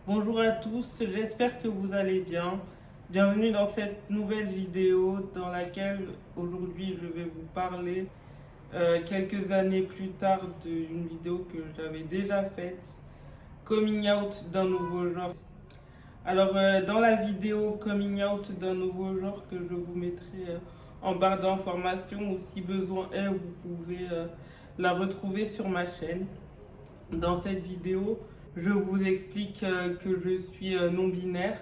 Bonjour à tous, j'espère que vous allez bien. Bienvenue dans cette nouvelle vidéo dans laquelle aujourd'hui je vais vous parler quelques années plus tard d'une vidéo que j'avais déjà faite, Coming Out d'un nouveau genre. Dans la vidéo Coming Out d'un nouveau genre que je vous mettrai en barre d'information ou si besoin est, vous pouvez la retrouver sur ma chaîne. Dans cette vidéo, je vous explique que je suis non-binaire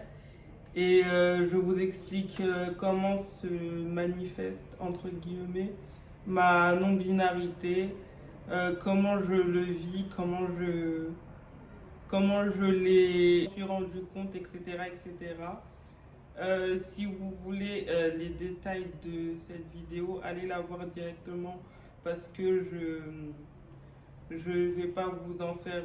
et je vous explique comment se manifeste, entre guillemets, ma non-binarité, comment je le vis, comment je l'ai suis rendu compte, etc. etc. Si vous voulez les détails de cette vidéo, allez la voir directement parce que je ne vais pas vous en faire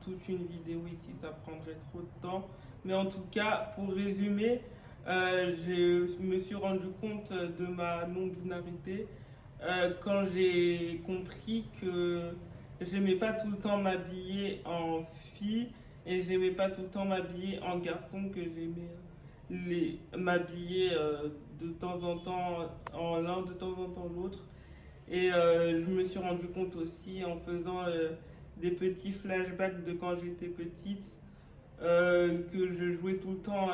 toute une vidéo ici, ça prendrait trop de temps. Mais en tout cas, pour résumer, je me suis rendu compte de ma non-binarité quand j'ai compris que j'aimais pas tout le temps m'habiller en fille et j'aimais pas tout le temps m'habiller en garçon, que j'aimais m'habiller de temps en temps en l'un, de temps en temps l'autre. Et je me suis rendu compte aussi en faisant des petits flashbacks de quand j'étais petite, que je jouais tout le temps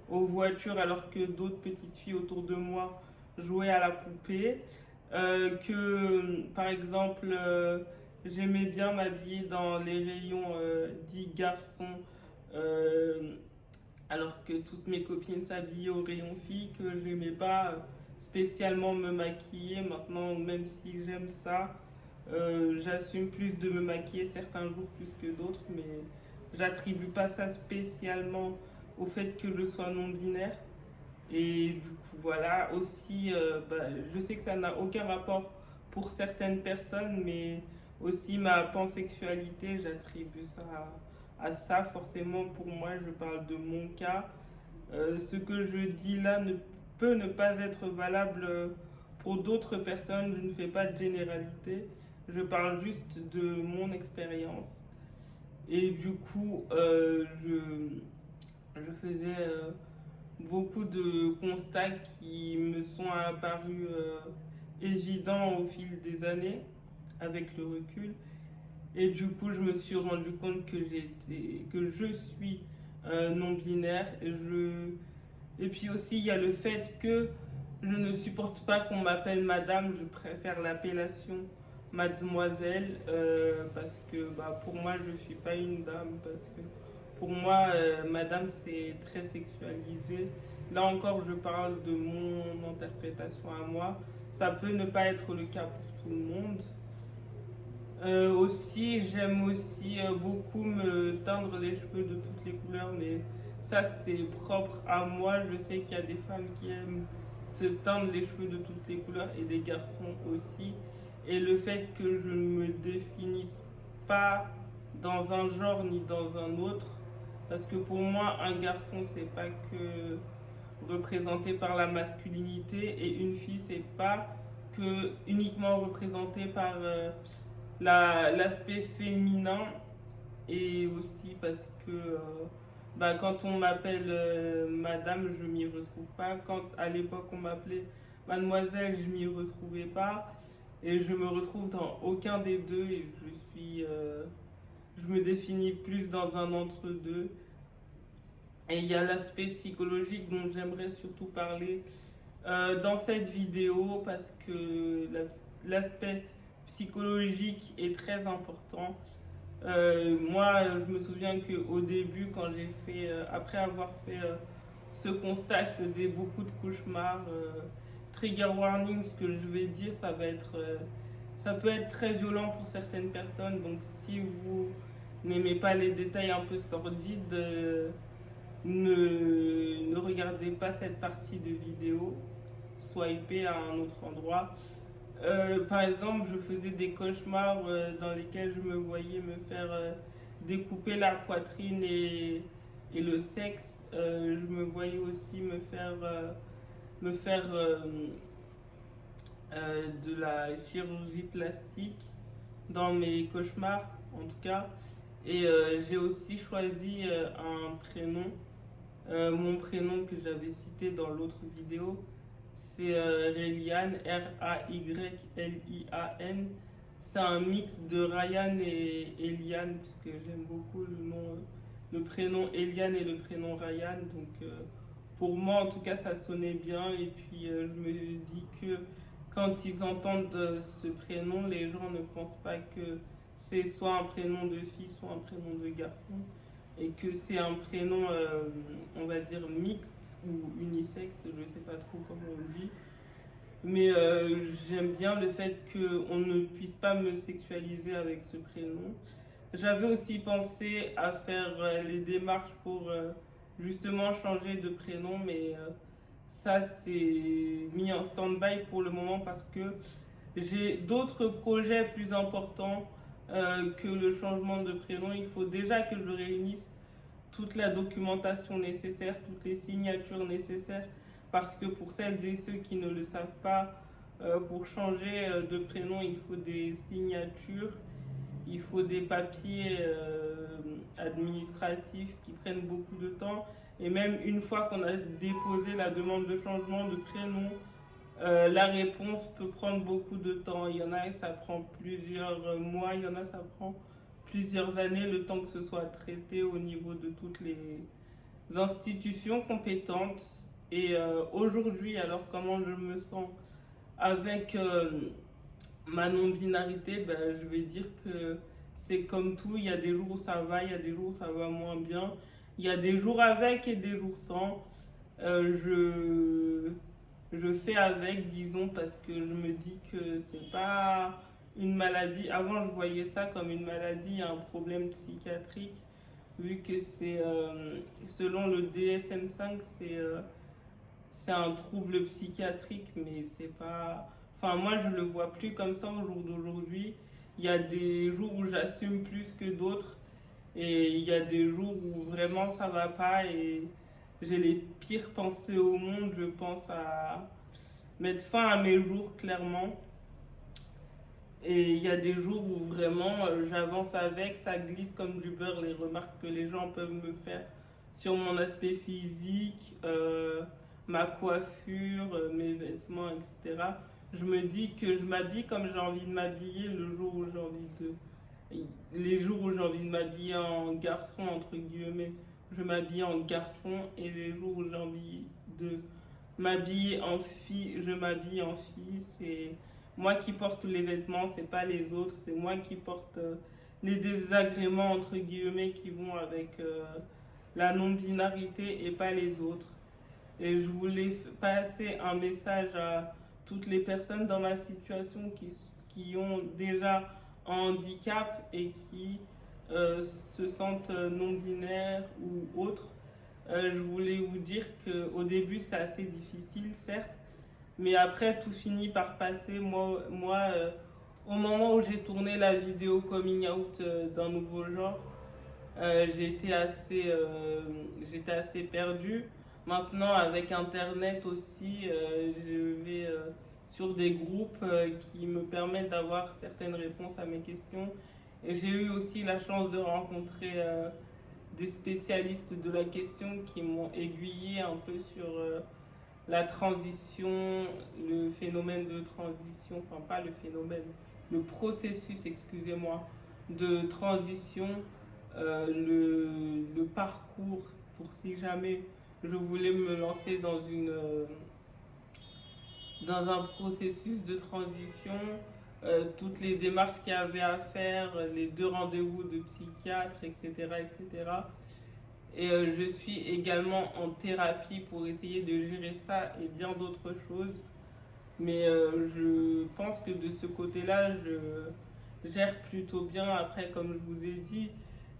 aux voitures alors que d'autres petites filles autour de moi jouaient à la poupée. Que par exemple, j'aimais bien m'habiller dans les rayons dits garçons, euh, alors que toutes mes copines s'habillaient au rayon filles, que j'aimais pas spécialement me maquiller. Maintenant, même si j'aime ça, j'assume plus de me maquiller certains jours plus que d'autres, mais j'attribue pas ça spécialement au fait que je sois non binaire. Et du coup, voilà, aussi, je sais que ça n'a aucun rapport pour certaines personnes, mais aussi ma pansexualité, j'attribue ça à ça. Forcément, pour moi, je parle de mon cas. Ce que je dis là ne peut ne pas être valable pour d'autres personnes. Je ne fais pas de généralité. Je parle juste de mon expérience. Et du coup, je faisais beaucoup de constats qui me sont apparus évidents au fil des années, avec le recul. Et du coup, je me suis rendu compte que je suis non binaire. Et puis aussi, il y a le fait que je ne supporte pas qu'on m'appelle madame. Je préfère l'appellation mademoiselle parce que pour moi, je ne suis pas une dame. Parce que pour moi, madame, c'est très sexualisé. Là encore, je parle de mon interprétation à moi. Ça peut ne pas être le cas pour tout le monde. Aussi, j'aime aussi beaucoup me teindre les cheveux de toutes les couleurs, mais ça c'est propre à moi. Je sais qu'il y a des femmes qui aiment se teindre les cheveux de toutes les couleurs et des garçons aussi. Et le fait que je ne me définisse pas dans un genre ni dans un autre, parce que pour moi, un garçon c'est pas que représenté par la masculinité et une fille c'est pas que uniquement représenté par l'aspect féminin, et aussi parce que quand on m'appelle madame, je m'y retrouve pas. Quand à l'époque on m'appelait mademoiselle, je m'y retrouvais pas. Et je me retrouve dans aucun des deux et je me définis plus dans un entre-deux. Et il y a l'aspect psychologique dont j'aimerais surtout parler dans cette vidéo parce que l'aspect psychologique est très important. Moi, je me souviens qu'au début, quand après avoir fait ce constat, je faisais beaucoup de cauchemars. Trigger warning, ce que je vais dire, ça peut être très violent pour certaines personnes. Donc, si vous n'aimez pas les détails un peu sordides, ne regardez pas cette partie de vidéo. Swipez à un autre endroit. Par exemple, je faisais des cauchemars dans lesquels je me voyais me faire découper la poitrine et le sexe. Je me voyais aussi me faire de la chirurgie plastique dans mes cauchemars, en tout cas. Et j'ai aussi choisi un prénom. Mon prénom que j'avais cité dans l'autre vidéo, c'est Raylyan, Raylian. C'est un mix de Ryan et Eliane, puisque j'aime beaucoup le prénom Eliane et le prénom Ryan. Donc pour moi, en tout cas, ça sonnait bien. Et puis je me dis que quand ils entendent ce prénom, les gens ne pensent pas que c'est soit un prénom de fille, soit un prénom de garçon. Et que c'est un prénom, on va dire, mixte ou unisexe, je ne sais pas trop comment on le dit. Mais j'aime bien le fait qu'on ne puisse pas me sexualiser avec ce prénom. J'avais aussi pensé à faire les démarches pour justement changer de prénom, mais ça c'est mis en stand-by pour le moment parce que j'ai d'autres projets plus importants que le changement de prénom. Il faut déjà que je réunisse toute la documentation nécessaire, toutes les signatures nécessaires, parce que pour celles et ceux qui ne le savent pas, pour changer de prénom, il faut des signatures, il faut des papiers administratifs qui prennent beaucoup de temps. Et même une fois qu'on a déposé la demande de changement de prénom, la réponse peut prendre beaucoup de temps. Il y en a, ça prend plusieurs mois, il y en a, ça prend plusieurs années, le temps que ce soit traité au niveau de toutes les institutions compétentes. Et aujourd'hui, alors comment je me sens avec ma non-binarité, ben, je vais dire que c'est comme tout, il y a des jours où ça va, il y a des jours où ça va moins bien, il y a des jours avec et des jours sans. Je fais avec, disons, parce que je me dis que c'est pas une maladie. Avant, je voyais ça comme une maladie, un problème psychiatrique, vu que c'est, selon le DSM-5, c'est un trouble psychiatrique, mais c'est pas. Enfin, moi, je le vois plus comme ça au jour d'aujourd'hui. Il y a des jours où j'assume plus que d'autres, et il y a des jours où vraiment ça va pas, et j'ai les pires pensées au monde. Je pense à mettre fin à mes jours, clairement. Et il y a des jours où vraiment j'avance avec, ça glisse comme du beurre, les remarques que les gens peuvent me faire sur mon aspect physique, ma coiffure, mes vêtements, etc. Je me dis que je m'habille comme j'ai envie de m'habiller le jour où j'ai envie de. Les jours où j'ai envie de m'habiller en garçon, entre guillemets, je m'habille en garçon, et les jours où j'ai envie de m'habiller en fille, je m'habille en fille. C'est moi qui porte les vêtements, c'est pas les autres. C'est moi qui porte les désagréments, entre guillemets, qui vont avec la non-binarité, et pas les autres. Et je voulais passer un message à toutes les personnes dans ma situation qui ont déjà un handicap et qui se sentent non-binaires ou autres. Je voulais vous dire qu'au début c'est assez difficile, certes, mais après tout finit par passer. Au moment où j'ai tourné la vidéo coming out d'un nouveau genre, j'étais assez perdue. Maintenant, avec Internet aussi, je vais sur des groupes qui me permettent d'avoir certaines réponses à mes questions. Et j'ai eu aussi la chance de rencontrer des spécialistes de la question qui m'ont aiguillé un peu sur la transition, le phénomène de transition, enfin pas le phénomène, le processus, excusez-moi, de transition, le parcours pour si jamais je voulais me lancer dans un processus de transition, toutes les démarches qu'il y avait à faire, les 2 rendez-vous de psychiatre, etc. etc. Et je suis également en thérapie pour essayer de gérer ça et bien d'autres choses. Mais je pense que de ce côté-là, je gère plutôt bien. Après, comme je vous ai dit,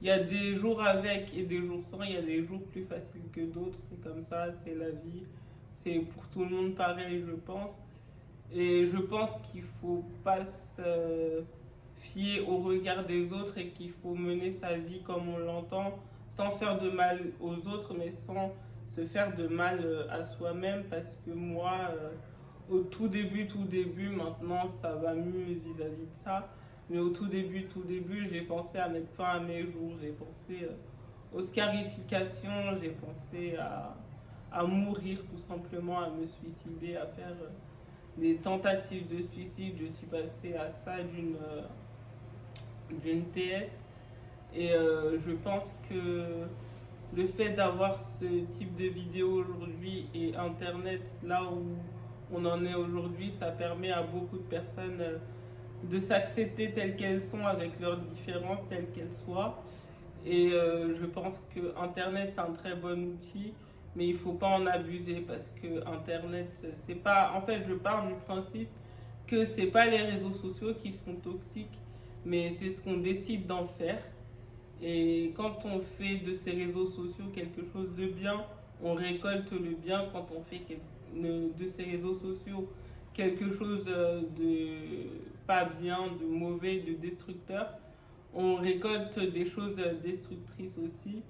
il y a des jours avec et des jours sans. Il y a des jours plus faciles que d'autres. C'est comme ça, c'est la vie. C'est pour tout le monde pareil, je pense. Et je pense qu'il ne faut pas se fier au regard des autres et qu'il faut mener sa vie comme on l'entend, sans faire de mal aux autres, mais sans se faire de mal à soi-même. Parce que moi, au tout début, maintenant, ça va mieux vis-à-vis de ça. Mais au tout début, j'ai pensé à mettre fin à mes jours, j'ai pensé aux scarifications, j'ai pensé à mourir tout simplement, à me suicider, à faire des tentatives de suicide. Je suis passé à ça d'une TS. Et je pense que le fait d'avoir ce type de vidéo aujourd'hui et Internet là où on en est aujourd'hui, ça permet à beaucoup de personnes de s'accepter telles qu'elles sont avec leurs différences, telles qu'elles soient. Et je pense que Internet c'est un très bon outil, mais il ne faut pas en abuser parce que Internet, c'est pas. En fait, je pars du principe que c'est pas les réseaux sociaux qui sont toxiques, mais c'est ce qu'on décide d'en faire. Et quand on fait de ces réseaux sociaux quelque chose de bien, on récolte le bien. Quand on fait de ces réseaux sociaux quelque chose de pas bien, de mauvais, de destructeur, on récolte des choses destructrices aussi.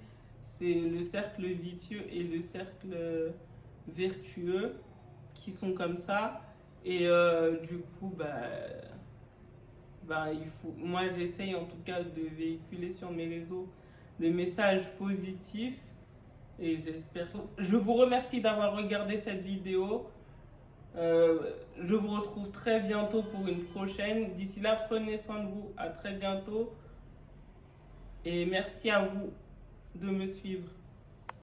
C'est le cercle vicieux et le cercle vertueux qui sont comme ça. Et du coup, moi j'essaye en tout cas de véhiculer sur mes réseaux des messages positifs et j'espère. Je vous remercie d'avoir regardé cette vidéo. Je vous retrouve très bientôt pour une prochaine. D'ici là, prenez soin de vous. À très bientôt. Et merci à vous de me suivre.